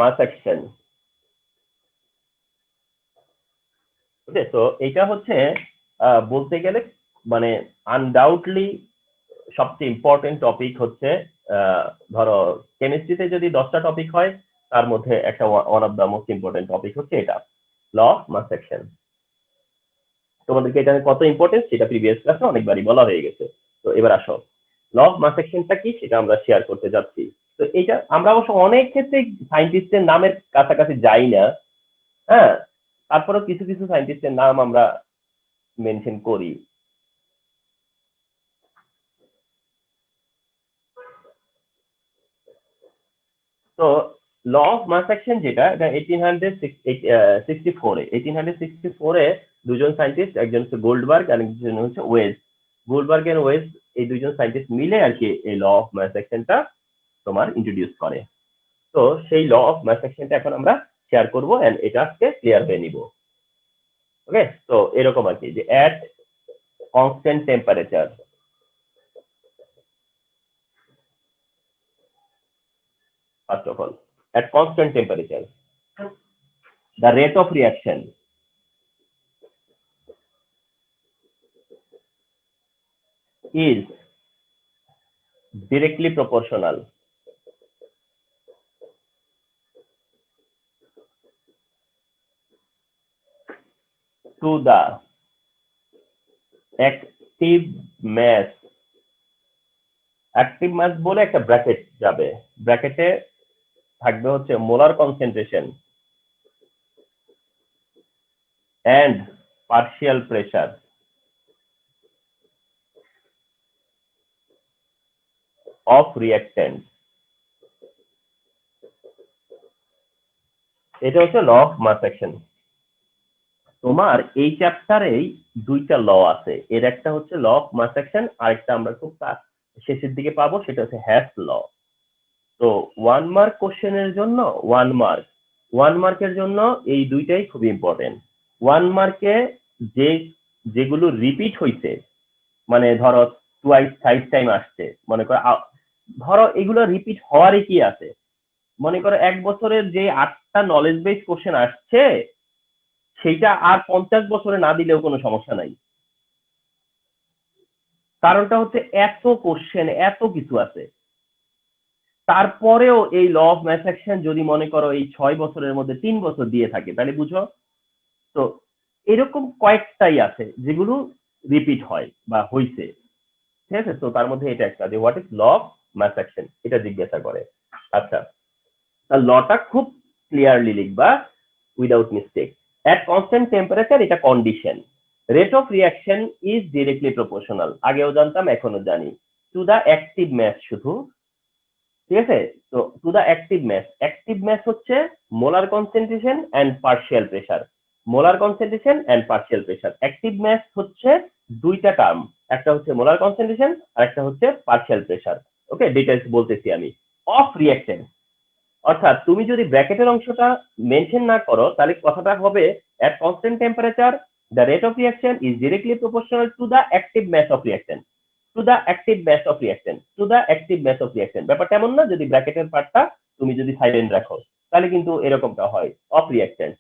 মাস action. ওকে, তো এটা হচ্ছে বলতে গেলে মানে আনডাউটলি সবচেয়ে ইম্পর্টেন্ট টপিক হচ্ছে ধরো কেমিস্ট্রিতে যদি 10টা টপিক হয় তার মধ্যে একটা one of the most important topic হচ্ছে এটা, ল অফ মাস অ্যাকশন। তোমাদেরকে এটা কত ইম্পর্টেন্ট সেটা প্রিভিয়াস ক্লাসে অনেকবারই বলা হয়ে গেছে। তো এবার আসো, ল অফ মাস অ্যাকশনটা কি সেটা আমরা শেয়ার করতে যাচ্ছি। তো এটা আমরা অবশ্য অনেক ক্ষেত্রে সায়েন্টিস্টের নামের কাছাকাছি যাই না, হ্যাঁ, তারপরেও কিছু কিছু সায়েন্টিস্টের নাম আমরা মেনশন করি। তো ল অফ মাস অ্যাকশন যেটা, এটা 1864 দুজন সায়েন্টিস্ট, একজন হচ্ছে গোল্ডবার্গ আর একজন হচ্ছে ওয়েজ। গোল্ডবার্গ এন্ড ওয়েজ এই দুজন সায়েন্টিস্ট মিলে আর কি এই ল অফ মাস অ্যাকশনটা তোমার ইন্ট্রোডিউস করে। তো সেই ল অফ মাস অ্যাকশনটা এখন আমরা শেয়ার করব এন্ড এটা আজকে ক্লিয়ার হয়ে নিব। ওকে, তো এরকম আর কি যে at constant temperature, first of all, at constant temperature, the rate of reaction is directly proportional to the active mass. Active mass বলে একটা ব্র্যাকেট যাবে, ব্র্যাকেটে থাকবে হচ্ছে molar concentration and partial pressure of reactant. এটা হচ্ছে ল অফ মাস অ্যাকশন। তোমার এই চ্যাপ্টারেই দুইটা ল আছে, এর একটা হচ্ছে ল অফ মাস অ্যাকশন, আরেকটা আমরা খুব শেষের দিকে পাবো, সেটা হচ্ছে হ্যাস ল। তো 1 মার্ক কোশ্চেনের জন্য 1 মার্ক, 1 মার্কের জন্য এই দুইটাই খুব ইম্পর্টেন্ট। 1 মার্কে যে যেগুলো রিপিট হইছে, মানে ধরো টুয়াইস থাইস টাইম আসছে, মনে করো ধরো এগুলো রিপিট হওয়ারই কি আছে, মনে করো 1 বছরের যে 8টা নলেজ বেস কোশ্চেন আসছে সেইটা আর 50 বছরে না দিলেও কোনো সমস্যা নাই। কারণটা হচ্ছে এত কোশ্চেন, এত কিছু আছে। তারপরেও এই ল অফ ম্যাথ অ্যাকশন যদি মনে করো এই 6 বছরের মধ্যে 3 বছর দিয়ে থাকে তাহলে বুঝো। তো এরকম কয়েকটাই আছে যেগুলো রিপিট হয় বা হইছে, ঠিক আছে। তো তার মধ্যে এটা একটা যে what is law of mass action, এটা জিজ্ঞাসা করে। আচ্ছা, তার লটা খুব ক্লিয়ারলি লিখবা without mistake. At constant temperature, এটা condition, rate of reaction is directly proportional, আগেও জানতাম এখনো জানি, টু দা অ্যাক্টিভ ম্যাস শুধু, ঠিক আছে। তো টু দা অ্যাক্টিভ ম্যাস হচ্ছে molar concentration and partial pressure, molar concentration and partial pressure. Active mass হচ্ছে দুইটা টার্ম, একটা হচ্ছে মোলার কনসেন্ট্রেশন আর একটা হচ্ছে পার্শিয়াল প্রেসার। ওকে, ডিটেইলস বলতেছি আমি। অফ রিঅ্যাকটেন্ট, অর্থাৎ তুমি যদি ব্র্যাকেটের অংশটা মেনশন না করো তাহলে কথাটা হবে at constant temperature the rate of reaction is directly proportional to the active mass of reaction, to the active mass of reaction, to the active mass of reaction. ব্যাপারটা এমন না যদি ব্র্যাকেটের পার্টটা তুমি যদি সাইলেন্ট রাখো তাহলে কিন্তু এরকমটা হয় অফ রিঅ্যাকশন।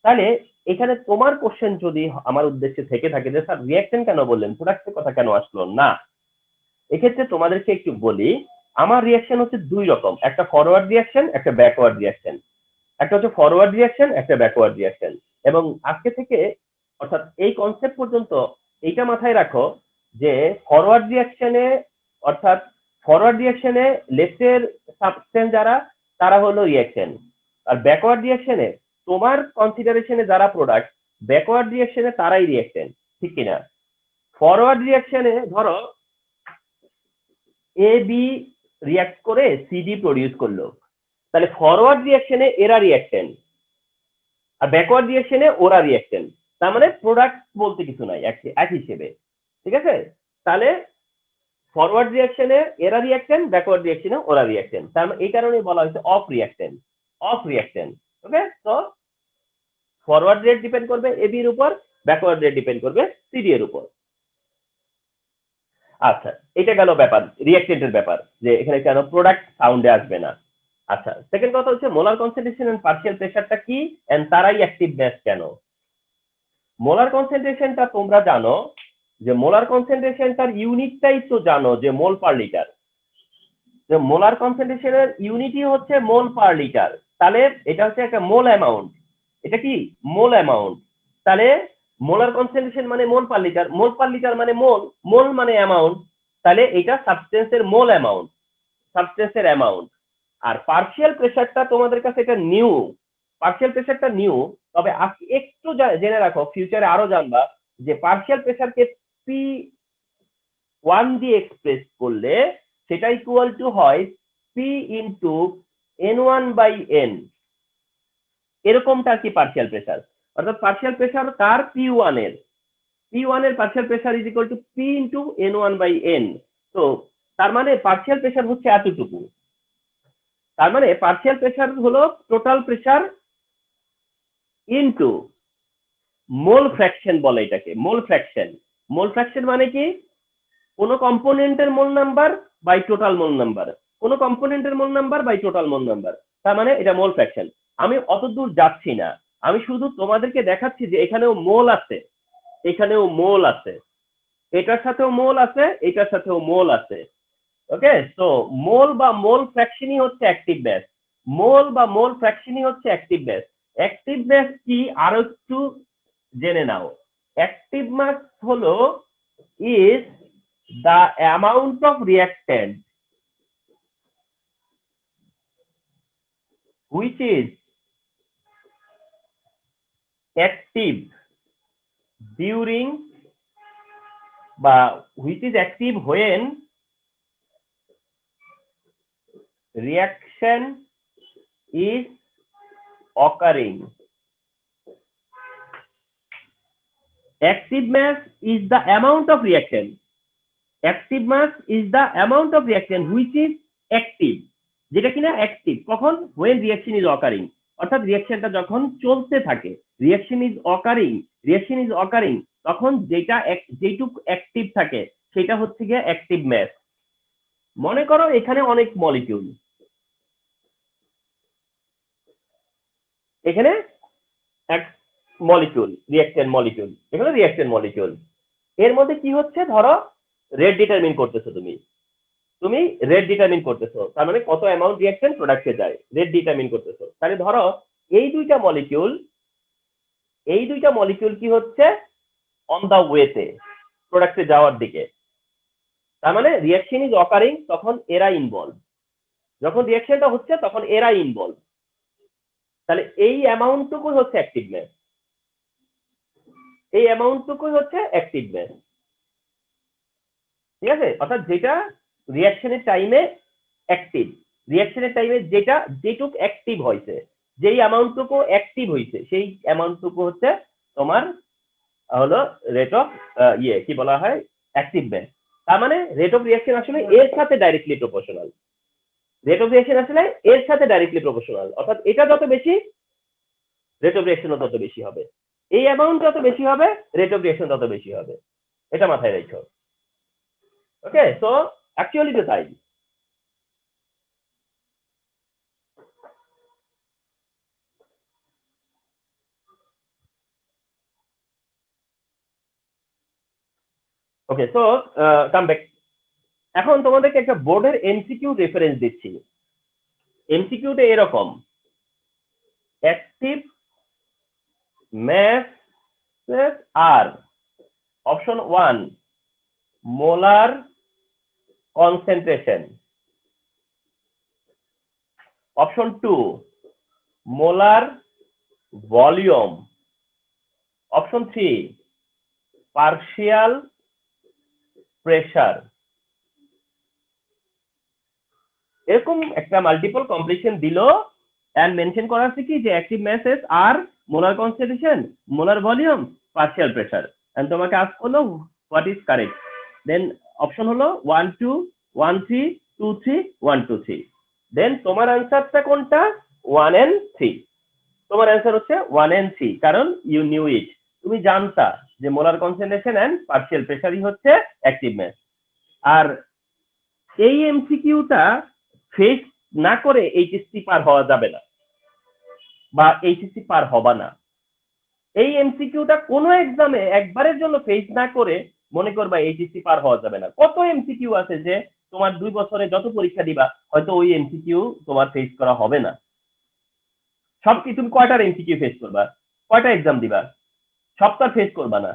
তাহলে এখানে তোমার কোশ্চেন যদি আমার উদ্দেশ্যে থেকে থাকে যে স্যার রিঅ্যাকশন কেন বললেন, প্রোডাক্টের কথা কেন আসলো না, এক্ষেত্রে তোমাদেরকে একটু বলি। আমার রিঅ্যাকশন হচ্ছে দুই রকম, একটা ফরওয়ার্ড রিঅ্যাকশন, একটা ব্যাকওয়ার্ড রিঅ্যাকশন। একটা হচ্ছে ফরওয়ার্ড রিঅ্যাকশন, একটা ব্যাকওয়ার্ড রিঅ্যাকশন। এবং আজকে থেকে অর্থাৎ এই কনসেপ্ট পর্যন্ত এইটা মাথায় রাখো যে ফরওয়ার্ড রিঅ্যাকশনে, অর্থাৎ ফরওয়ার্ড রিঅ্যাকশনে লেফটের সাবস্টেন্স যারা তারা হলো রিঅ্যাকশন, আর ব্যাকওয়ার্ড রিঅ্যাকশনে তোমার কনসিডারেশনে যারা প্রোডাক্ট, ব্যাকওয়ার্ড রিঅ্যাকশনে তারাই রিঅ্যাকশন, ঠিক কিনা। ফরওয়ার্ড রিঅ্যাকশনে ধরো এ বি রিয়াক্ট করে সিডি প্রডিউস করলো, তাহলে ফরওয়ার্ড রিঅ্যাকশনে এরা রিঅ্যাকটেন্ট আর ব্যাকওয়ার্ড রিঅ্যাকশনে ওরা রিঅ্যাকটেন্ট, তার মানে প্রোডাক্ট বলতে কিছু নাই এক হিসেবে, ঠিক আছে। তাহলে ফরওয়ার্ড রিঅ্যাকশনে এরা রিঅ্যাকটেন্ট, ব্যাকওয়ার্ড রিঅ্যাকশনে ওরা রিঅ্যাকটেন্ট, তার মানে এই কারণেই বলা হয়েছে অফ রিঅ্যাকটেন্ট, অফ রিঅ্যাকটেন্ট। ওকে, তো ফরওয়ার্ড রেট ডিপেন্ড করবে এবি এর উপর, ব্যাকওয়ার্ড রেট ডিপেন্ড করবে সিডি এর উপর। আচ্ছা, এটা গেল ব্যাপার রিঅ্যাকটেন্টের ব্যাপার, যে এখানে কেন প্রোডাক্ট সাউন্ডে আসবে না। আচ্ছা, সেকেন্ড কথা হচ্ছে মোলার কনসেন্ট্রেশন এন্ড পার্শিয়াল প্রেসারটা কি এন্ড তারাই অ্যাক্টিভ ব্যাস কেন? মোলার কনসেন্ট্রেশনটা তোমরা জানো যে মোলার কনসেন্ট্রেশনটার ইউনিটটাই তো জানো যে মোল পার লিটার। যে মোলার কনসেন্ট্রেশনের ইউনিটই হচ্ছে মোল পার লিটার। তাহলে এটা হচ্ছে একটা মোল অ্যামাউন্ট। এটা কি মোল অ্যামাউন্ট। তাহলে মোলার কনসেন্ট্রেশন মানে মোল পার লিটার, মোল পার লিটার মানে মোল, মোল মানে অ্যামাউন্ট। তাহলে এটা সাবস্টেন্সের মোল অ্যামাউন্ট, সাবস্টেন্সের অ্যামাউন্ট। আর পার্শিয়াল প্রেসারটা তোমাদের কাছে এটা নিউ, পার্শিয়াল প্রেসারটা নিউ। তবে একটু জেনে রাখো, ফিউচারে আরো জানবা যে পার্শিয়াল প্রেসারকে পি ওয়ান দিয়ে এক্সপ্রেস করলে সেটা ইকুয়াল টু হয় পি ইন্টু n1/n। এরকমটা কি পার্শিয়াল প্রেসার, অর্থাৎ পার্শিয়াল প্রেসার কার P1 এর, P1 এর partial pressure is equal two P into n1/n। তো তার মানে পার্শিয়াল প্রেসার হচ্ছে এতটুকু। তার মানে পার্শিয়াল প্রেসার হলো total pressure into mole fraction বলে এটাকে, মোল ফ্র্যাকশন। মোল ফ্র্যাকশন মানে কি কোন কম্পোনেন্টের mole number by total mole number, কোন কম্পোনেন্টের mole number by total mole number. তার মানে এটা মোল ফ্র্যাকশন। আমি অত দূর যাচ্ছি না, আমি শুধু তোমাদেরকে দেখাচ্ছি যে এখানেও মোল আছে, এখানেও মোল আছে, এটার সাথেও মোল আছে, এটার সাথেও মোল আছে। ওকে, তো মোল বা মোল ফ্র্যাকশনই হচ্ছে অ্যাক্টিভ ব্যাস। মোল বা মোল ফ্র্যাকশনই হচ্ছে অ্যাক্টিভ ব্যাস। অ্যাক্টিভ ব্যাস কি আরো একটু জেনে নাও। অ্যাক্টিভ মাস হলো is the amount of reactant which is active during বা which is active when reaction is occurring. Active mass is the amount of reaction. Active mass is the amount of reaction which is active, যেটা কিনা active কখন, when reaction is occurring, অর্থাৎ রিঅ্যাকশনটা যখন চলতে থাকে। Reaction is occurring, reaction is occurring তখন যেটা যেটুকু অ্যাক্টিভ থাকে সেটা হচ্ছে গিয়ে অ্যাক্টিভ ম্যাস। মনে করো এখানে অনেক মলিকিউল, এখানে এক মলিকিউল রিঅ্যাকট্যান্ট মলিকিউল, এখানে রিঅ্যাকট্যান্ট মলিকিউল। এর মধ্যে কি হচ্ছে, ধরো রেট ডিটারমিন করতেছো তুমি, তুমি রেট ডিটারমিন করতেছো, তার মানে কত অ্যামাউন্ট রিঅ্যাকশন প্রোডাক্টে যায়, রেট ডিটারমিন করতেছো। তাহলে ধরো এই দুইটা মলিকিউল, এই দুইটা মলিকিউল কি হচ্ছে অন দা ওয়েতে প্রোডাক্টে যাওয়ার দিকে। তার মানে রিঅ্যাকশন ইজ অকারিং, তখন এরা ইনভলভ, যখন রিঅ্যাকশনটা হচ্ছে তখন এরা ইনভলভ। তাহলে এই অ্যামাউন্টটুকুই হচ্ছে অ্যাক্টিভ ম্যাস, এই অ্যামাউন্টটুকুই হচ্ছে অ্যাক্টিভ ম্যাস। ঠিক আছে, অর্থাৎ যেটা রিঅ্যাকশনের টাইমে অ্যাক্টিভ, রিঅ্যাকশনের টাইমে যেটা যেটুক অ্যাক্টিভ হয়েছে, যেই অ্যামাউন্টটুকু অ্যাক্টিভ হয়েছে সেই অ্যামাউন্টটুকু হচ্ছে তোমার হলো রেট অফ কি বলা হয় অ্যাক্টিভ ম্যাস। তার মানে রেট অফ রিঅ্যাকশন আসলে এর সাথে directly proportional, rate of reaction আসলে এর সাথে ডাইরেক্টলি প্রপোর্শনাল। অর্থাৎ এটা যত বেশি রেট অফ রিঅ্যাকশনও তত বেশি হবে, এই অ্যামাউন্ট যত বেশি হবে রেট অফ রিঅ্যাকশন তত বেশি হবে। এটা মাথায় রাখো। ওকে, সো অ্যাকচুয়ালি তো তাই। Okay, so come back. এখন তোমাদেরকে একটা বোর্ডের এমসিকিউ রেফারেন্স দিচ্ছি। এমসিকিউটা এরকম, অ্যাক্টিভ ম্যাস আর option 1 molar concentration, option 2 molar volume, option 3 partial pressure. এরকম একটা মাল্টিপল কমপ্লিকেশন দিল এন্ড মেনশন করা আছে কি যে অ্যাক্টিভ ম্যাসেস আর molar concentration, molar volume, partial pressure. And তোমাকে আস্ক হলো what is correct, then option হলো 1 2 1 3 2 3 1 2 3। দেন তোমার অ্যান্সারটা কোনটা, 1 and 3। তোমার অ্যান্সার হচ্ছে 1 and 3, কারণ ইউ নিউ ইট, তুমি জানতা যে মোলার কনসেন্ট্রেশন এন্ড পার্শিয়াল প্রেসারই হচ্ছে অ্যাক্টিভ ম্যাস। আর এই এমসিকিউটা ফেস না করে এইচএসসি পার হওয়া যাবে না বা এইচএসসি পার হবা না। এই এমসিকিউটা কোনো এক্সামে একবারের জন্য ফেস না করে মনে করবা এইচএসসি পার হওয়া যাবে না। কত এমসিকিউ আছে যে তোমার 2 বছরে যত পরীক্ষা দিবা হয়তো ওই এমসিকিউ তোমার ফেস করা হবে না। সব কি তুমি কয়টার এমসিকিউ ফেস করবা? কয়টা এক্সাম দিবা? সবটা ফেস করবা না।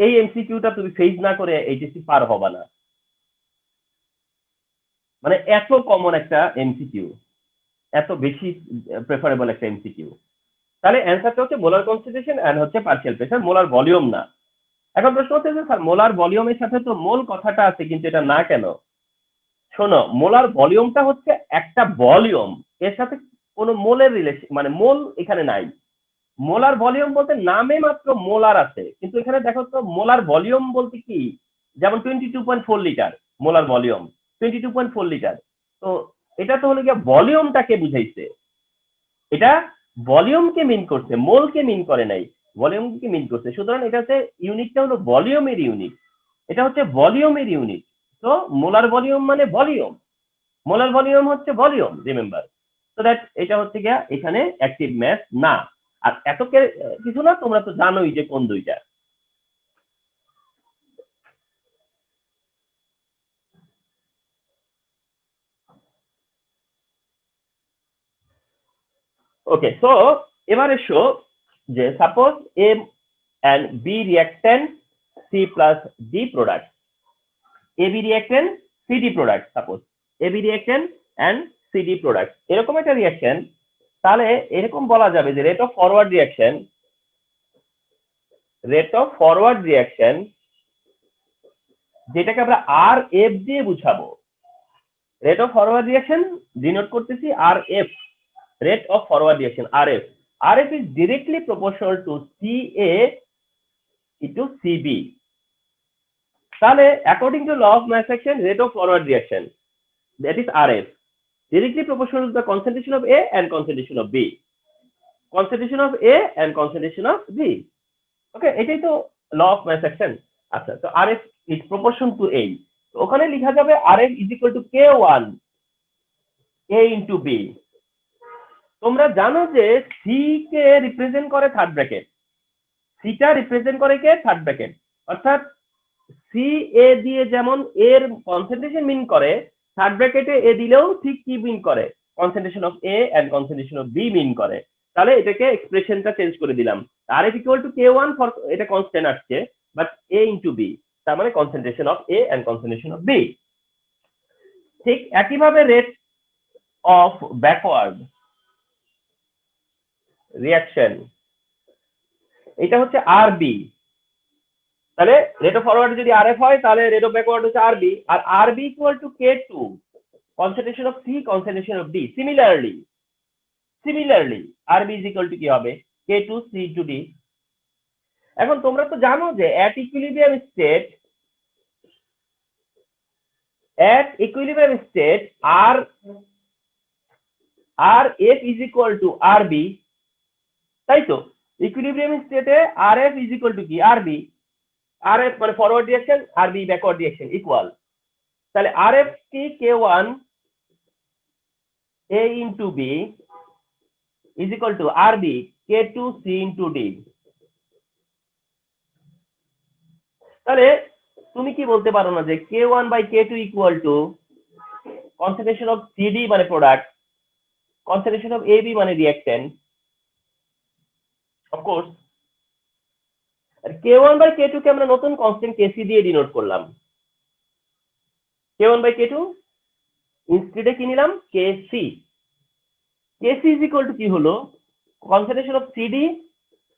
এই এমসিকিউটা তুমি ফেস না করে এইচএসসি পার হবা না। মানে এত কমন একটা এমসিকিউ, এত বেশি প্রেফারেবল একটা এমসিকিউ। তাহলে অ্যান্সারটা হচ্ছে মোলার কনসেন্ট্রেশন এন্ড হচ্ছে পার্শিয়াল প্রেসার, মোলার ভলিউম না। এখন প্রশ্ন হচ্ছে যে স্যার মোলার ভলিউমের সাথে তো মোল কথাটা আছে কিন্তু এটা না কেন? শোনো, মোলার ভলিউমটা হচ্ছে একটা ভলিউম, এর সাথে কোনো মোলের রিলেশন মানে মোল এখানে নাই। মোলার ভলিউম বলতে নামে মাত্র মোলার আছে, কিন্তু এখানে দেখো তো মোলার ভলিউম বলতে কি, যেমন 22.4 লিটার মোলার ভলিউম, 22.4 লিটার। তো এটা তো হলো গিয়ে ভলিউমটাকে বুঝাইছে, এটা ভলিউমকে মিন করছে, মোলকে মিন করে নাই, ভলিউমকে মিন করছে। সুতরাং এটা হচ্ছে ইউনিটটা হলো ভলিউমের ইউনিট, এটা হচ্ছে ভলিউমের ইউনিট। তো মোলার ভলিউম মানে ভলিউম, মোলার ভলিউম হচ্ছে ভলিউম, রিমেম্বার। তো দ্যাট এটা হচ্ছে গিয়া এখানে অ্যাক্টিভ ম্যাস না। আর এত কিছু না, তোমরা তো জানোই যে কোন দুইটা। ওকে, সো এবার এসো যে suppose A and B reactant C plus D product, AB reactant CD product, suppose AB reactant and CD product এরকম একটা রিঅ্যাকশন, তাহলে এরকম বলা যাবে যে রেট অফ ফরওয়ার্ড রিঅ্যাকশন যেটাকে আমরা আর এফ দিয়ে বুঝাবো। Rate of forward reaction denote করতেছি R F, rate of forward reaction R F. R F is directly proportional to C A into C B. তাহলে according to law of mass action, rate of forward reaction that is RF directly proportional to the concentration of A and concentration of B, concentration of A and concentration of B. ওকে, এটাই তো ল of mass action. আচ্ছা, তো RF is proportion to A, তো ওখানে লেখা যাবে RF is equal to K1 A into B। তোমরা জানো যে C কে রিপ্রেজেন্ট করে থার্ড ব্র্যাকেট, সিটা রিপ্রেজেন্ট করে কে থার্ড ব্র্যাকেট, অর্থাৎ সি এ দিয়ে যেমন এর কনসেন্ট্রেশন মিন করে, থার্ড ব্র্যাকেটে এ দিলেও ঠিক কি মিন করে, concentration of A and concentration of B mean করে। তাহলে এটাকে এক্সপ্রেশনটা চেঞ্জ করে দিলাম, R F equal to K1 for, এটা কনস্ট্যান্ট আসছে, বাট এ ইনটু বি, তার মানে concentration of A and concentration of B. ঠিক একইভাবে রেট অফ ব্যাকওয়ার্ড রিঅ্যাকশন, এটা হচ্ছে আর বি। তাহলে রেট অফ ফরওয়ার্ড যদি আর এফ হয়, তাহলে রেট অফ ব্যাকওয়ার্ড হচ্ছে আর বি, আর R B equal to K2 concentration of C, concentration of D. Similarly RB is equal to কি হবে, K2 C into D। এখন তোমরা তো জানো যে at equilibrium state RF is equal to RB, তাই তো? ইকুইলিব্রিয়াম স্টেটে RF is equal to কি, RB, RF মানে forward reaction, RB backward reaction equal. তাহলে RF কি K1 A into B is equal to RB K2 C into D। তাহলে তুমি কি বলতে পারো না যে K1 by K2 equal to concentration of CD মানে প্রোডাক্ট, concentration of AB মানে রিঅ্যাকট্যান্ট, of course। আর K1 by K2 কে আমরা নতুন কনস্ট্যান্ট KC দিয়ে ডিনোট করলাম। K1 by K2 ইনস্টেডে কি নিলাম, KC। KC is equal to কি হলো, concentration of CD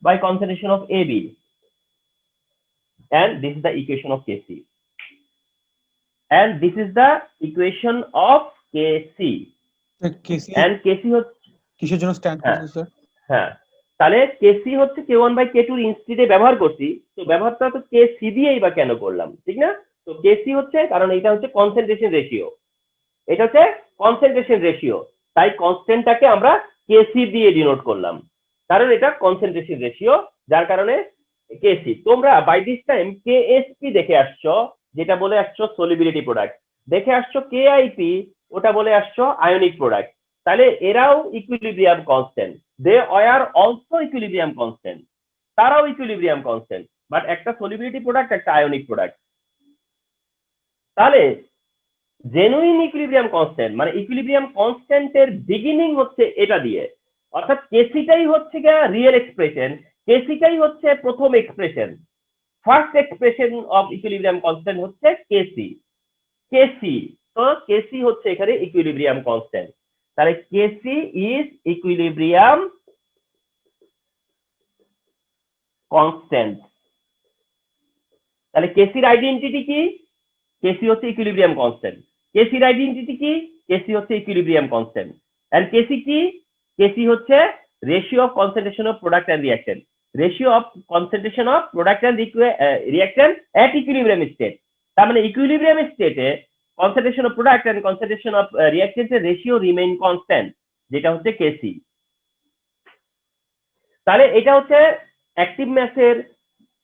by concentration of AB, and this is the equation of KC, and this is the equation of KC, KC and KC হচ্ছে কিসের জন্য stand করছে sir? হ্যাঁ, তাহলে KC হচ্ছে K1 by K2 ইনস্টেডে ব্যবহার করছি, তো ব্যবহারটা তো KC দিয়েই বা কেন করলাম, ঠিক না? তো KC হচ্ছে কারণ এটা হচ্ছে কনসেন্ট্রেশন রেশিও, এটা হচ্ছে কনসেন্ট্রেশন রেশিও, তাই কনস্ট্যান্টটাকে আমরা KC দিয়ে ডিনোট করলাম, কারণ এটা কনসেন্ট্রেশন রেশিও, যার কারণে KC। তোমরা বাই দিস টাইম KSP দেখে আসছো, যেটা বলে আসছো সলিবিলিটি প্রোডাক্ট। দেখে আসছো কেআইপি, ওটা বলে আসছো আয়নিক প্রোডাক্ট, তাহলে এরাও equilibrium constant, they are also equilibrium constant, তারাও ইকুইলিব্রিয়াম কনস্ট্যান্ট, বাট একটা সলিবিলিটি প্রোডাক্ট, একটা আয়নিক প্রোডাক্ট। তাহলে জেনুইন ইকুইলিব্রিয়াম কনস্ট্যান্ট মানে ইকুইলিব্রিয়াম কনস্ট্যান্টের বিগিনিং হচ্ছে এটা দিয়ে, অর্থাৎ কেসিটাই হচ্ছে গিয়া রিয়েল এক্সপ্রেশন, কেসিটাই হচ্ছে প্রথম expression, first expression of equilibrium constant হচ্ছে কেসি। কেসি, তো কেসি হচ্ছে এখানে ইকুইলিব্রিয়াম কনস্ট্যান্ট, তাহলে কেসি ইজ ইকুইলিব্রিয়াম কনস্ট্যান্ট। তাহলে কেসির আইডেন্টিটি কি? কেসি হচ্ছে ইকুইলিব্রিয়াম কনস্ট্যান্ট। কেসির আইডেন্টিটি কি? কেসি হচ্ছে ইকুইলিব্রিয়াম কনস্ট্যান্ট। এন্ড কেসি কি? কেসি হচ্ছে ratio of concentration of product and reactant, ratio of concentration of product and reactant at equilibrium state. তার মানে ইকুইলিব্রিয়াম স্টেটে concentration of product and concentration of রিঅ্যাকট্যান্টের ratio remain constant, যেটা হচ্ছে KC. তাহলে এটা হচ্ছে অ্যাক্টিভ ম্যাসের,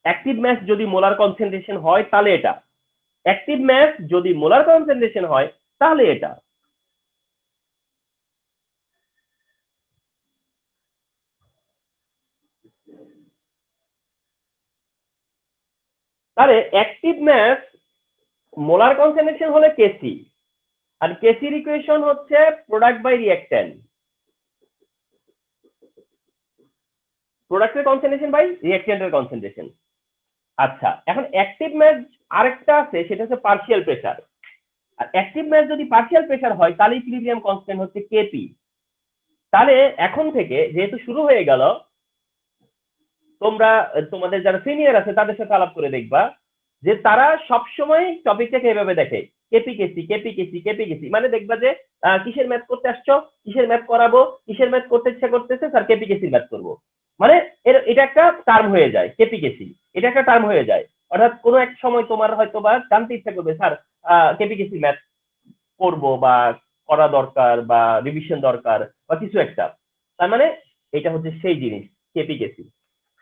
অ্যাক্টিভ ম্যাস যদি মোলার কনসেন্ট্রেশন হয় তাহলে এটা, অ্যাক্টিভ ম্যাস যদি মোলার কনসেন্ট্রেশন হয় তাহলে এটা। তাহলে অ্যাক্টিভ ম্যাস মোলার কনসেন্ট্রেশন হলে কেসি, আর কেসির ইকুয়েশন হচ্ছে প্রোডাক্ট বাই রিঅ্যাকট্যান্ট, প্রোডাক্টের কনসেন্ট্রেশন বাই রিঅ্যাকট্যান্টের কনসেন্ট্রেশন। আচ্ছা, এখন অ্যাক্টিভ ম্যাস আরেকটা আছে, সেটা হচ্ছে পার্শিয়াল প্রেসার। আর অ্যাক্টিভ ম্যাস যদি পার্শিয়াল প্রেসার হয় তাহলে ইকুইলিব্রিয়াম কনস্ট্যান্ট হচ্ছে কেপি। তাহলে এখন থেকে যেহেতু শুরু হয়ে গেল, তোমরা তোমাদের যারা সিনিয়র আছে তাদের সাথে আলাপ করে দেখবা যে তারা সবসময় টপিকটাকে এভাবে দেখে, Kp Kc Kp Kc Kp Kc, মানে দেখবা যে কিসের ম্যাথ করতে আসছো, কিসের ম্যাথ করাবো, কিসের ম্যাথ করতে ইচ্ছা করতেছে স্যার কেপি কেসির ম্যাথ করবো, মানে এটা একটা টার্ম হয়ে যায় কেপি কেসি, এটা একটা টার্ম হয়ে যায়। অর্থাৎ কোনো এক সময় তোমার হয়তো বা জানতে ইচ্ছা করবে স্যার কেপি কেসি ম্যাথ করবো বা করা দরকার বা রিভিশন দরকার বা কিছু একটা, তার মানে এটা হচ্ছে সেই জিনিস কেপি কেসি।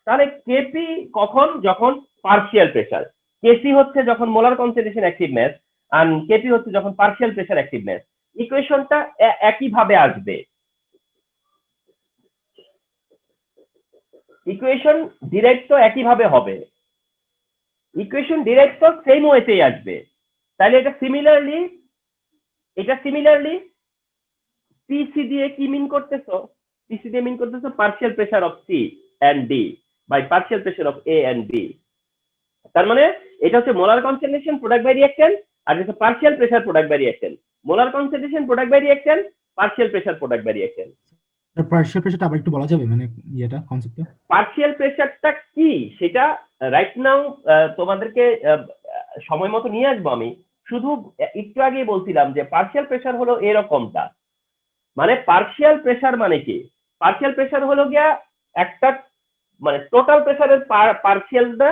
তাহলে কেপি কখন? যখন পার্শিয়াল প্রেসার। কেসি হচ্ছে যখন মোলার কনসেন্ট্রেশন অ্যাক্টিভ ম্যাস, আর কেপি হচ্ছে যখন পার্শিয়াল প্রেসার অ্যাক্টিভ ম্যাস। ইকুয়েশনটা একই ভাবে আসবে, ইকুয়েশন ডিরেক্ট তো একই ভাবে হবে, ইকুয়েশন ডিরেক্ট তো সেম ওয়েতেই আসবে। তাহলে এটা সিমিলারলি পিসি দিয়ে কি মিন করতেছো? পিসি দিয়ে মিন করতেছো partial pressure of C and D by partial pressure of A and B. তার মানে এটা হচ্ছে molar concentration product by reactant, আর হচ্ছে partial pressure product by reactant. Molar concentration product by reactant, partial pressure product by reactant. Partial প্রেসারটা আবার একটু বলা যাবে, মানে ইয়েটা কনসেপ্টটা? পার্শিয়াল প্রেসারটা কি সেটা রাইট নাও তোমাদেরকে সময় মতো নিয়ে আসবো আমি। শুধু একটু আগেই বলছিলাম যে পার্শিয়াল প্রেসার হলো এরকমটা, মানে পার্শিয়াল প্রেসার মানে কি? পার্শিয়াল প্রেসার হলো গিয়া একটা, মানে টোটাল প্রেসারের পার্শিয়ালটা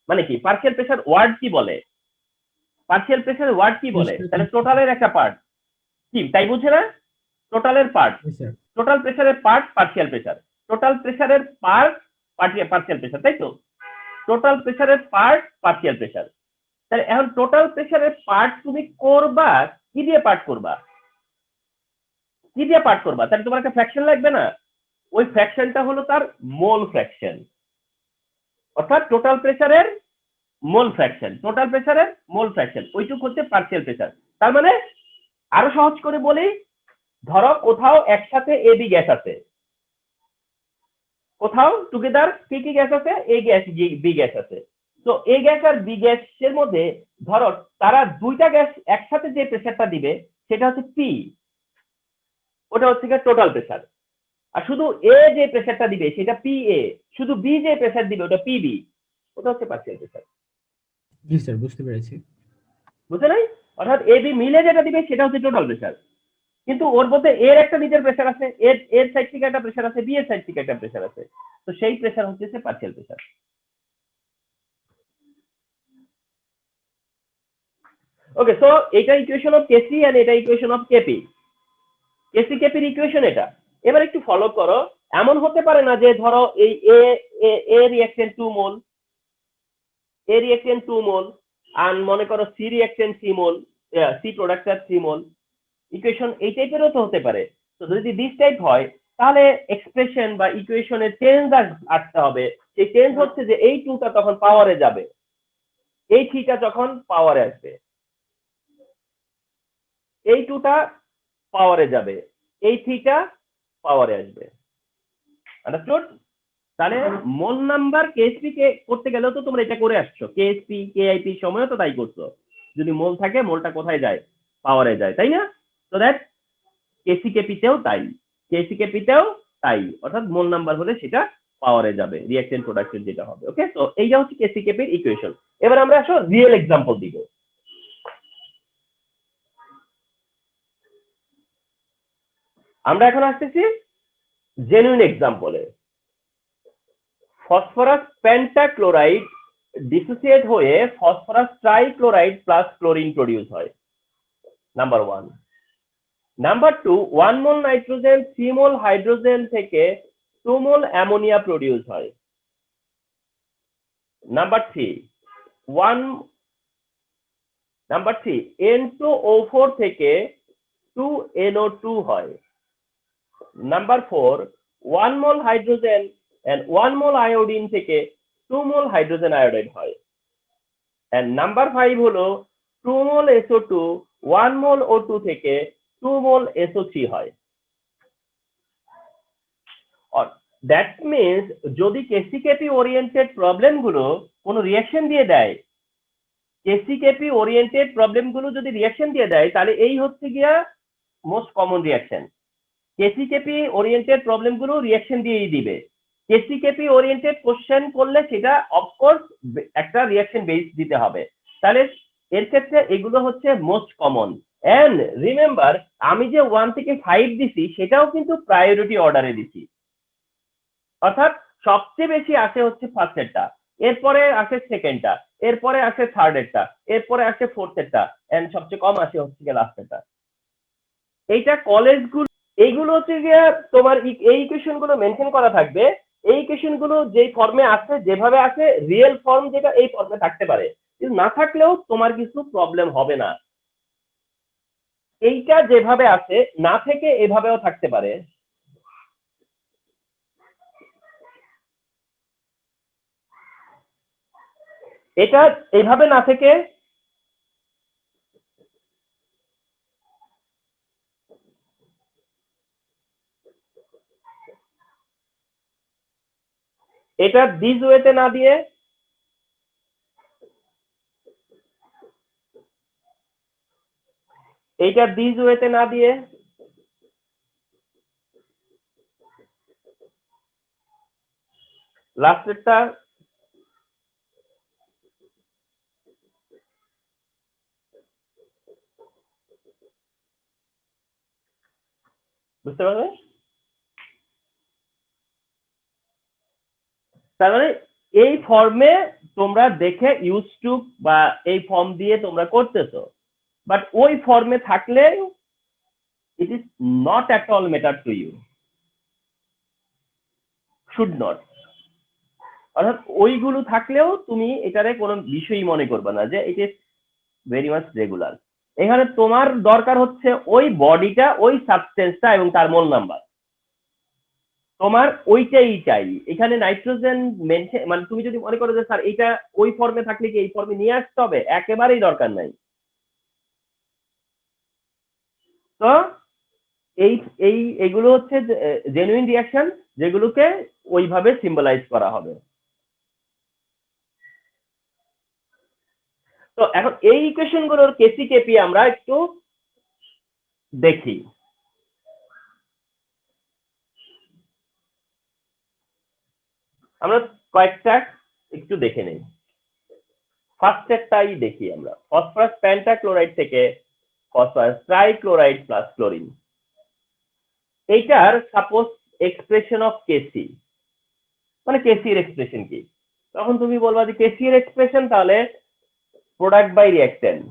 মানে কি? পার্শিয়াল প্রেসার ওয়ার্ড কি বলে? পার্শিয়াল প্রেসার ওয়ার্ড কি বলে? তাহলে টোটালের একটা পার্ট কি, তাই বুঝে না? টোটালের পার্ট, টোটাল প্রেসারের পার্ট পার্শিয়াল প্রেসার, টোটাল প্রেসারের পার্ট পার্শিয়াল প্রেসার, তাই তো? টোটাল প্রেসারের পার্ট পার্শিয়াল প্রেসার। তাহলে এখন টোটাল প্রেসারের পার্ট তুমি করবা কি দিয়ে? পার্ট করবা কি দিয়ে? পার্ট করবা, তাহলে তোমার একটা ফ্র্যাকশন লাগবে না? ওই ফ্র্যাকশনটা হলো তার মোল ফ্র্যাকশন, অর্থাৎ টোটাল প্রেসারের মোল ফ্র্যাকশন, টোটাল প্রেসারের মোল ফ্র্যাকশন, ওইটুকু হচ্ছে পার্শিয়াল প্রেসার। তার মানে আরো সহজ করে বলি, ধরো কোথাও একসাথে এ বি গ্যাস আছে, কোথাও টুগেদার কি কি গ্যাস আছে? এ গ্যাস বি গ্যাস আছে। তো এ গ্যাস আর বি গ্যাসের মধ্যে ধরো তারা দুইটা গ্যাস একসাথে যে প্রেসারটা দিবে সেটা হচ্ছে পি, ওটা হচ্ছে টোটাল প্রেসার। আর শুধু এ যে প্রেসারটা দিবে সেটা পি এ, শুধু বি যে প্রেসার দিবে ওটা পি বি, ওটা হচ্ছে পার্শিয়াল প্রেসার। জি স্যার, বুঝতে পেরেছি। বুঝতে নাই? অর্থাৎ এ বি মিলে যেটা দিবে সেটা হচ্ছে টোটাল প্রেসার, কিন্তু ওর মধ্যে এর একটা নিজের প্রেসার আছে, এর সাইড থেকে একটা প্রেসার আছে, বি এর সাইড থেকে একটা প্রেসার আছে, তো সেই প্রেসার হচ্ছে পার্শিয়াল প্রেসার। ওকে, সো এটা ইকুয়েশন অফ কেসি এন্ড এটা ইকুয়েশন অফ কেপি। কেসি কেপির ইকুয়েশন এটা। এবার একটু ফলো করো, এমন হতে পারে না যে ধরো এই এ রিঅ্যাকট্যান্ট 2 মোল, আর মনে করো সি রিঅ্যাকট্যান্ট 3 মোল, সি প্রোডাক্ট আর 3 মোল ইকুয়েশন এই টাইপেরও তো হতে পারে। তো যদি দিস টাইপ হয় তাহলে এক্সপ্রেশন বা ইকুয়েশনের চেঞ্জ আসতে হবে। সেই চেঞ্জ হচ্ছে যে এই টুটা তখন পাওয়ারে যাবে, এই থ্রিটা যখন পাওয়ারে আসবে, এই টুটা পাওয়ারে যাবে, এই থ্রিটা পাওয়ারে আসবে। আন্ডারস্টুড? তাহলে মোল নাম্বার কেএসপি কে করতে গেলেও তো তোমরা এটা করে আসছো, কেএসপি কেআইপি সময়ও তো তাই করছো। যদি মোল থাকে মোলটা কোথায় যায়? পাওয়ারে যায়, তাই না? তো দ্যাট কেসিকেপিতেও তাই, কেসিকেপিতেও তাই, অর্থাৎ মোল নাম্বার হলে সেটা পাওয়ারে যাবে, রিঅ্যাকশন প্রোডাকশন যেটা হবে। ওকে, তো এইটা হচ্ছে কেসিকেপির ইকুয়েশন। এবার আমরা আসো রিয়েল এক্সাম্পল দিব। আমরা এখন আসতেছি জেনুইন এক্সাম্পলে। ফসফরাস পেন্টাক্লোরাইড ডিসোসিয়েট হয়ে phosphorus trichloride plus chlorine produce হয়, number 1। Number 2, 1 mole nitrogen 3 mole hydrogen থেকে 2 মোল অ্যামোনিয়া প্রডিউস হয়। নাম্বার 3, N2O4 থেকে 2NO2 হয়। Number 4, 1 mole hydrogen and 1 mole iodine থেকে 2 মোল হাইড্রোজেন আয়োডাইড হয়। and নাম্বার 5 হলো 2 মোল SO2 1 মোল O2 থেকে 2 মোল SO3 হয়। দ্যাট মিনস যদি কেসিকেপি ওরিয়েন্টেড প্রবলেম গুলো কোনো রিঅ্যাকশন দিয়ে দেয়, কেসিকেপি ওরিয়েন্টেড প্রবলেম গুলো যদি রিঅ্যাকশন দিয়ে দেয় তাহলে এই হচ্ছে গিয়া most common reaction. KC KP oriented problem গুলো রিঅ্যাকশন দিয়েই দিবে। কেসিকেপি ওরিয়েন্টেড কোশ্চেন করলে সেটা অফকোর্স একটা রিঅ্যাকশন বেস দিতে হবে। তাহলে এর ক্ষেত্রে এগুলো হচ্ছে মোস্ট কমন। এন্ড রিমেম্বার, আমি যে 1 থেকে 5 দিছি সেটাও কিন্তু প্রায়োরিটি অর্ডারে দিছি, অর্থাৎ সবচেয়ে বেশি আসে হচ্ছে ফার্স্টেরটা, এরপরে আসে সেকেন্ডটা, এরপরে আসে থার্ডেরটা, এরপরে আসে ফোর্থেরটা, এন্ড সবচেয়ে কম আসে হচ্ছে গিয়ে লাস্টেরটা। এইটা কলেজগুলো, এইগুলো হচ্ছে গিয়ে তোমার এই ইকুয়েশন গুলো মেনশন করা থাকবে। এই ইকুয়েশন গুলো যে ফর্মে আছে, যেভাবে আছে, রিয়েল ফর্ম যেটা এই ফর্মে থাকতে পারে, কিন্তু না থাকলেও তোমার কিছু প্রবলেম হবে না। এইটা যেভাবে আছে না থেকে এভাবেও থাকতে পারে। এটা এইভাবে না থেকে এটা দিস ওয়েতে না দিয়ে এইটা দিস ওয়েতে না দিয়ে লাস্টেরটা বুঝতে পারবে? তার মানে এই ফর্মে তোমরা দেখে ইউজ টু বা এই ফর্ম দিয়ে তোমরা করতেছো, বাট ওই ফর্মে থাকলে it is not at all matter to you, should not. অর্থাৎ ওইগুলো থাকলেও তুমি এটারে কোনো বিষয়ই মনে করবে না যে it is very much regular. এখানে তোমার দরকার হচ্ছে ওই বডিটা, ওই সাবস্টেন্সটা এবং তার মোল নাম্বার, তোমার ওইটাই চাই। এখানে নাইট্রোজেন মেনশন, মানে তুমি যদি মনে করো যে স্যার এইটা ওই ফর্মে থাকলে কি এই ফর্মে নিয়ে আসতে হবে, একেবারেই দরকার নাই। তো এই এই এগুলো হচ্ছে জেনুইন রিঅ্যাকশন, যেগুলোকে ওইভাবে সিম্বলাইজ করা হবে। তো এখন এই ইকুয়েশন গুলোর কেসিকেপি আমরা একটু দেখি। আমরা কয়েকটা একটু দেখে নেই। ফার্স্টেরটাই দেখি আমরা, ফসফরাস পেন্টাক্লোরাইড থেকে ফসফরাস ট্রাইক্লোরাইড প্লাস ক্লোরিন। এইটার সাপোজ এক্সপ্রেশন অফ কেসি, মানে কেসি এর এক্সপ্রেশন কি? তখন তুমি বলবা যে কেসি এর এক্সপ্রেশন তাহলে product by reactant.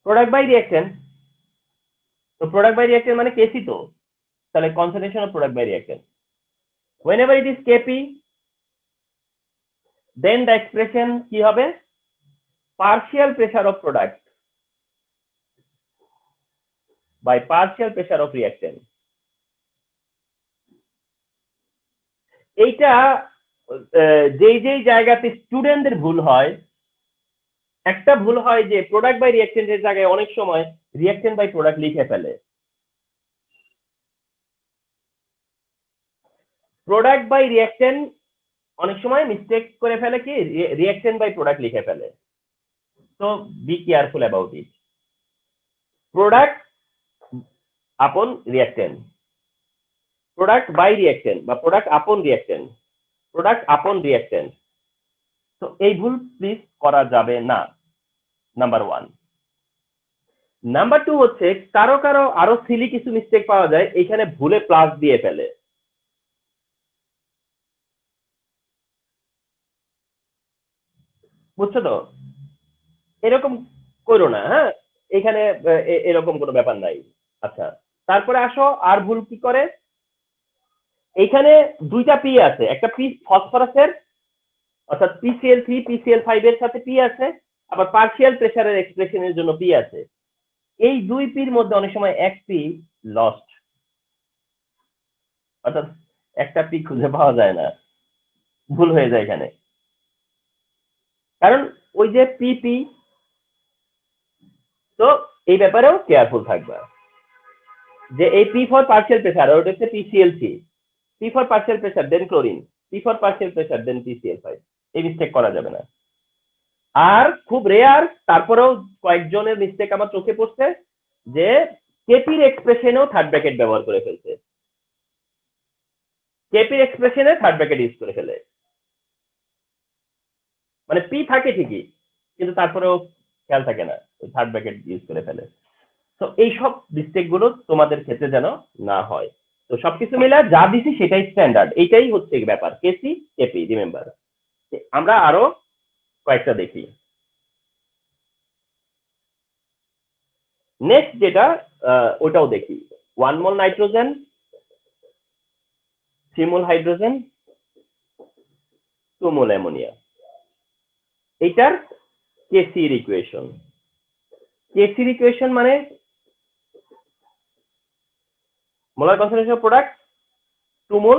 Product by reactant, তো প্রোডাক্ট বাই রিঅ্যাকট্যান্ট মানে কেসি, তো তাহলে concentration of product by reactant whenever it is Kp, then the expression কি হবে, partial pressure of product by partial pressure of reactant. এইটা যেই যেই জায়গাতে স্টুডেন্টদের ভুল হয়, একটা ভুল হয় যে প্রোডাক্ট বাই রিঅ্যাকটেন্টের জায়গায় অনেক সময় রিঅ্যাকটেন্ট বাই প্রোডাক্ট লিখে ফেলে। প্রোডাক্ট বাই রিঅ্যাকটেন্ট অনেক সময় মিস্টেক করে ফেলে কি, রিঅ্যাকটেন্ট বাই প্রোডাক্ট লিখে ফেলে। তো be careful about it. Product আপন রিঅ্যাকটেন্ট, প্রোডাক্ট বাই রিঅ্যাকটেন্ট বা প্রোডাক্ট আপন রিঅ্যাকটেন্ট, প্রোডাক্ট আপন রিঅ্যাকটেন্ট। তো এই ভুল প্লিজ করা যাবে না, নাম্বার 1। নাম্বার 2 হচ্ছে কারো কারো আরো সিলি কিছু মিস্টেক পাওয়া যায়, এখানে ভুলে প্লাস দিয়ে ফেলে। বুঝছো তো? এরকম করো না, হ্যাঁ, এখানে এরকম কোনো ব্যাপার নাই। আচ্ছা, তারপরে আসো আর ভুল কি করে, এখানে দুইটা পি আছে, একটা পি ফসফরাসের অর্থাৎ PCl3 PCl5 এর সাথে পি আছে, আবার পার্শিয়াল প্রেসারের এক্সপ্রেশনের জন্য পি আছে। এই দুই পির মধ্যে অনেক সময় এক পি লস্ট, অর্থাৎ একটা পি খুঁজে পাওয়া যায় না, ভুল হয়ে যায় এখানে। কারণ ওই যে পি, তো এই ব্যাপারেও কেয়ারফুল থাকবা যে এই পি ফর পার্শিয়াল প্রেসার আর ওটা হচ্ছে PCl3, P for partial pressure then chlorine, P for partial pressure then PCl5, এই মিস্টেক করা যাবে না। আর খুব রেয়ার, তারপরেও কয়েকজনের মিস্টেক আমার চোখে পড়ছে যে কেপির এক্সপ্রেশনেও থার্ড ব্র্যাকেট ব্যবহার করে ফেলছে, কেপির এক্সপ্রেশনে থার্ড ব্র্যাকেট ইউজ করে ফেলে, মানে পি থাকে ঠিকই কিন্তু তারপরেও খেয়াল থাকে না, থার্ড ব্র্যাকেট ইউজ করে ফেলে। তো এইসব মিস্টেক গুলো তোমাদের ক্ষেত্রে যেন না হয়। তো সবকিছু মিলে যা দিছি সেটাই স্ট্যান্ডার্ড, এইটাই হচ্ছে ব্যাপার, কেসি কেপি রিমেম্বার। আমরা আরো কয়েকটা দেখি। নেক্সট যেটা ওটাও দেখি, 1 mole nitrogen, 3 mole hydrogen, 2 mole ammonia, এইটার কেসির ইকুয়েশন। কেসির ইকুয়েশন মানে molar concentration of product 2 mole,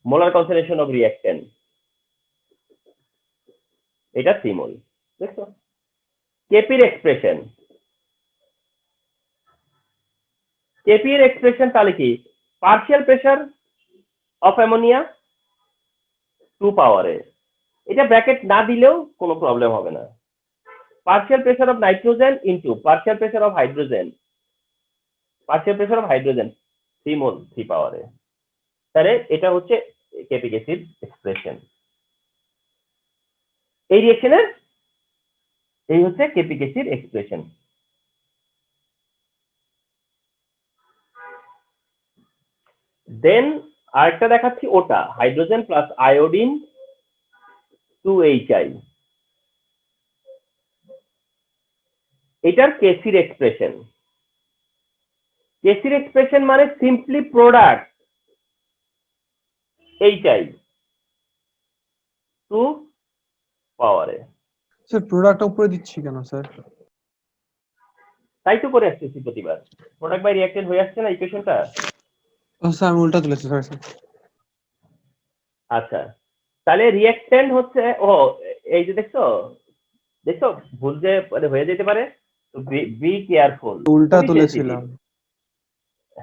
molar concentration of reactant এটা 3 মোল। দেখছো কেপির এক্সপ্রেশন, কেপির এক্সপ্রেশন তাহলে কি, পার্শিয়াল প্রেসার অফ অ্যামোনিয়া 2 পাওয়ারে, এটা ব্র্যাকেট না দিলেও কোনো প্রবলেম হবে না। Partial pressure of nitrogen into partial pressure of hydrogen, partial pressure of hydrogen 3 মোল 3 পাওয়ারে, তাহলে এটা হচ্ছে কেপি কেসির এক্সপ্রেশন। এই রিঅ্যাকশনের এই হচ্ছে কেপি কেসির এক্সপ্রেশন। দেন আরেকটা দেখাচ্ছি, ওটা হাইড্রোজেন প্লাস আয়োডিন 2HI, এটার কেসির এক্সপ্রেশন। কেসির এক্সপ্রেশন মানে সিম্পলি প্রোডাক্ট HI 2 পাওয়ারে। স্যার প্রোডাক্টটা উপরে দিচ্ছি কেন স্যার? তাই তো করে আসতেছি প্রতিবার, প্রোডাক্ট বাই রিঅ্যাকটেন্ট হয়ে আসছে না ইকুয়েশনটা। ও স্যার আমি উল্টা তুলেছি, স্যার স্যার। আচ্ছা, তাহলে রিঅ্যাকটেন্ট হচ্ছে, ও এই যে দেখছো দেখছো ভুল যে মানে হয়ে যেতে পারে, তো বি কেয়ারফুল। উল্টা তুলেছিলাম।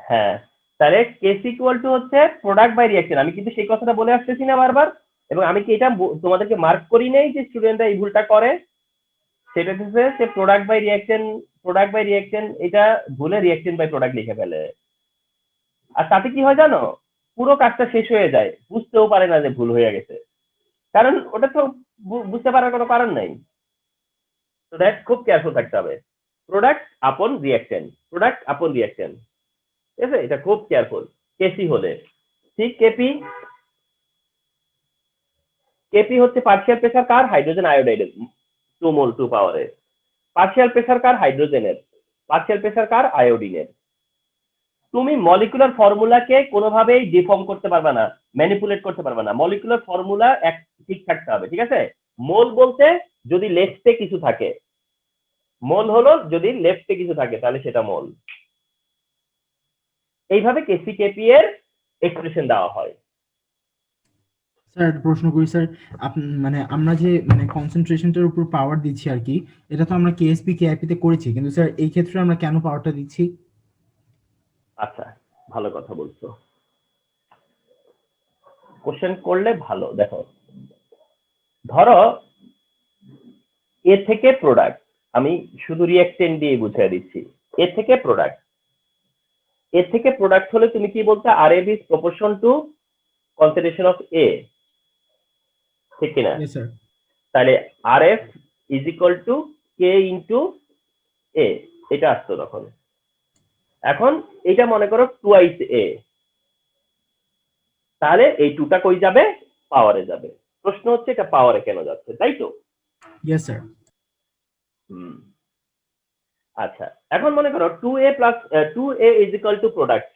হ্যাঁ, তাহলে কেস ইকুয়াল টু হচ্ছে প্রোডাক্ট বাই রিঅ্যাকশন। আমি কিন্তু সেই কথাটা বলে আসতেছি না বারবার, এবং আমি কি এটা তোমাদেরকে মার্ক করি নাই যে স্টুডেন্টরা এই ভুলটা করে, সেটা হচ্ছে যে প্রোডাক্ট বাই রিঅ্যাকশন এটা ভুলে রিঅ্যাকশন বাই প্রোডাক্ট লিখে ফেলে। আর তাতে কি হয় জানো, পুরো কাজটা শেষ হয়ে যায়, বুঝতেও পারে না যে ভুল হয়ে গেছে, কারণ ওটা তো বুঝতে পারার কোনো কারণ নাই। তো দ্যাট খুব কেয়ারফুল থাকতে হবে, প্রোডাক্ট আপন রিঅ্যাকশন, প্রোডাক্ট আপন রিঅ্যাকশন, ঠিক আছে, এটা খুব কেয়ারফুল। কেসি হলে ঠিক, কেপি কেপি হচ্ছে পার্শিয়াল প্রেসার কার, হাইড্রোজেন আয়োডাইডের 2 মোল 2 পাওয়ারে, পার্শিয়াল প্রেসার কার, হাইড্রোজেনের, পার্শিয়াল প্রেসার কার, আয়োডিনের। তুমি মলিকুলার ফর্মুলাকে কোনোভাবেই ডিফর্ম করতে পারবে না, ম্যানিপুলেট করতে পারবে না। মলিকুলার ফর্মুলা এক ঠিক থাকতে হবে, ঠিক আছে? মোল বলতে যদি লেফটে কিছু থাকে, মোল হলো যদি লেফটে কিছু থাকে তাহলে সেটা মোল। এইভাবে কেসি কেপি এর এক্সপ্রেশন দেওয়া হয়। স্যার একটা প্রশ্ন করি স্যার, মানে আমরা যে মানে কনসেন্ট্রেশনটার উপর পাওয়ার দিচ্ছি আর কি, এটা তো আমরা কেএসপি কেআইপি তে করেছি, কিন্তু স্যার এই ক্ষেত্রে আমরা কেন পাওয়ারটা দিচ্ছি? আচ্ছা, ভালো কথা বলছো, কোশ্চেন করলে ভালো। দেখো, ধরো এ থেকে প্রোডাক্ট, আমি শুধু রিঅ্যাকটেন্ট দিয়ে বুঝিয়ে দিচ্ছি। এ থেকে প্রোডাক্ট, এ থেকে প্রোডাক্ট হলে তুমি কি বলছো? RF is proportion to concentration of A, ঠিক কিনা? Yes sir. তাহলে RF is equal to K into A, এটা আসতো তখন। এখন এটা মনে করো টুয়াইস এ, তাহলে এই টুটা কই যাবে? পাওয়ারে যাবে। প্রশ্ন হচ্ছে এটা পাওয়ারে কেন যাচ্ছে, তাই তো? Yes sir. আচ্ছা, এখন মনে করো 2a plus 2a is equal two product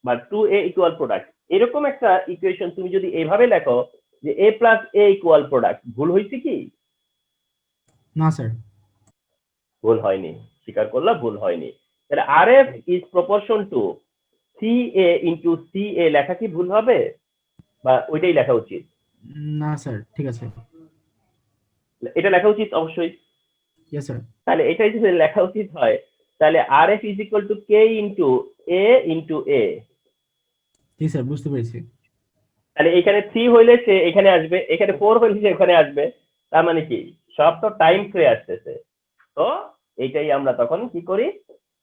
বা 2a ইকুয়াল প্রোডাক্ট, এরকম একটা ইকুয়েশন তুমি যদি এইভাবে লেখো যে a plus a equal product, ভুল হয়েছে কি? না স্যার। ভুল হয়নি, স্বীকার করলাম ভুল হয়নি। তাহলে RF is proportion two CA into CA লেখা কি ভুল হবে, বা ওইটাই লেখা উচিত? না স্যার, ঠিক আছে। এটা লেখা উচিত অবশ্যই। Yes sir. তাহলে এটাই যদি লেখা উচিত হয়, তাহলে RF is equal to K into A. G sir, বুঝতে পেরেছি। তাহলে এখানে 3 হইলে সে এখানে আসবে, এখানে 4 হইলে সে এখানে আসবে। তার মানে কি সব তো টাইম ফ্রে আসতেছে, তো এইটাই আমরা তখন কি করি?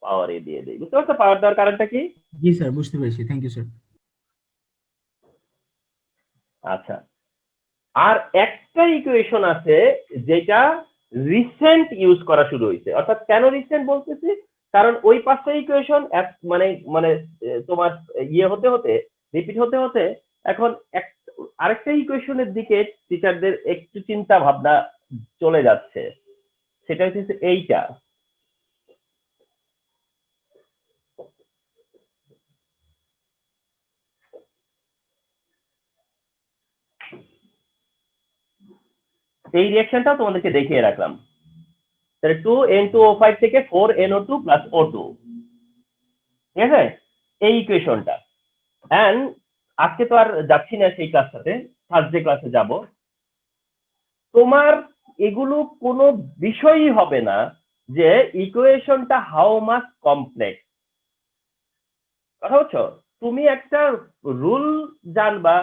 পাওয়ারে দিয়ে দিই। বুঝতে পারছো পাওয়ার দেওয়ার কারণটা কি? জি স্যার, বুঝতে পেরেছি, থ্যাংক ইউ স্যার। আচ্ছা, আর একটা ইকুয়েশন আছে যেটা রিসেন্ট ইউজ করা শুরু হয়েছে। অর্থাৎ কেন রিসেন্ট বলতেছি, কারণ ওই 5টা ইকুয়েশন মানে মানে তোমার ইয়ে হতে হতে, রিপিট হতে হতে এখন আরেকটা ইকুয়েশনের দিকে টিচারদের একটু চিন্তা ভাবনা চলে যাচ্ছে। সেটা হচ্ছে এইটা। এই রিঅ্যাকশনটাও তোমাদেরকে দেখিয়ে রাখলাম। তাহলে 2N2O5 থেকে 4NO2 প্লাস O2, ঠিক আছে? এই ইকুয়েশনটা। এন্ড আজকে তো আর যাচ্ছি না সেই ক্লাসটাতে, থার্সডে ক্লাসে যাব। তোমার এগুলো কোনো বিষয়ই হবে না যে ইকুয়েশনটা হাউ মাচ কমপ্লেক্স। কথা হচ্ছে, তুমি একটা রুল জানবা,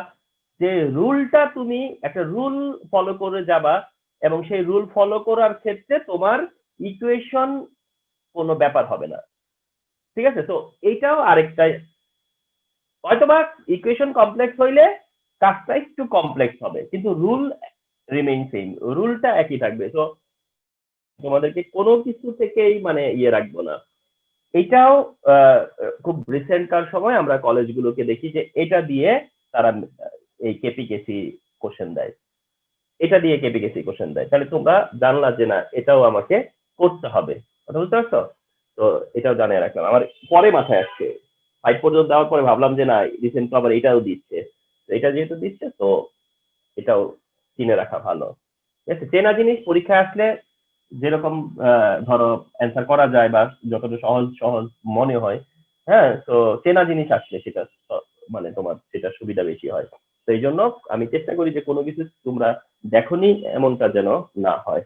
যে রুলটা তুমি একটা রুল ফলো করে যাবা, এবং সেই রুল ফলো করার ক্ষেত্রে তোমার ইকুয়েশন কোনো ব্যাপার হবে না, ঠিক আছে? তো এইটাও আরেকটা, হয়তোবা ইকুয়েশন কমপ্লেক্স হইলে কাজটা একটু কমপ্লেক্স হবে, কিন্তু রুল রিমেইন সেম, রুলটা একই থাকবে। তো তোমাদেরকে কোনো কিছু থেকেই মানে ইয়ে রাখবো না। এটাও খুব রিসেন্টকার সময় আমরা কলেজগুলোকে দেখি যে এটা দিয়ে তারা এই কেপিকেসি কোশ্চেন দেয়, এটা দিয়ে কেপিকেসি কোশ্চেন দেয়। তাহলে তোমরা জানলা যে না এটাও আমাকে করতে হবে, কথা বুঝতে পারছো? তো এটাও জানিয়ে রাখলাম। আমার পরে মাথায় আসছে, 5 পর্যন্ত দেওয়ার পরে ভাবলাম যে না রিসেন্ট তো আবার এটাও দিচ্ছে, এটা যেহেতু দিচ্ছে তো এটাও চিনে রাখা ভালো, ঠিক আছে? চেনা জিনিস পরীক্ষায় আসলে যেরকম ধরো অ্যান্সার করা যায় বা যতটা সহজ সহজ মনে হয়, হ্যাঁ, তো চেনা জিনিস আসলে সেটা মানে তোমার সেটা সুবিধা বেশি হয়। তো এই জন্য আমি চেষ্টা করি যে কোনো কিছু তোমরা দেখোনি এমনটা যেন না হয়।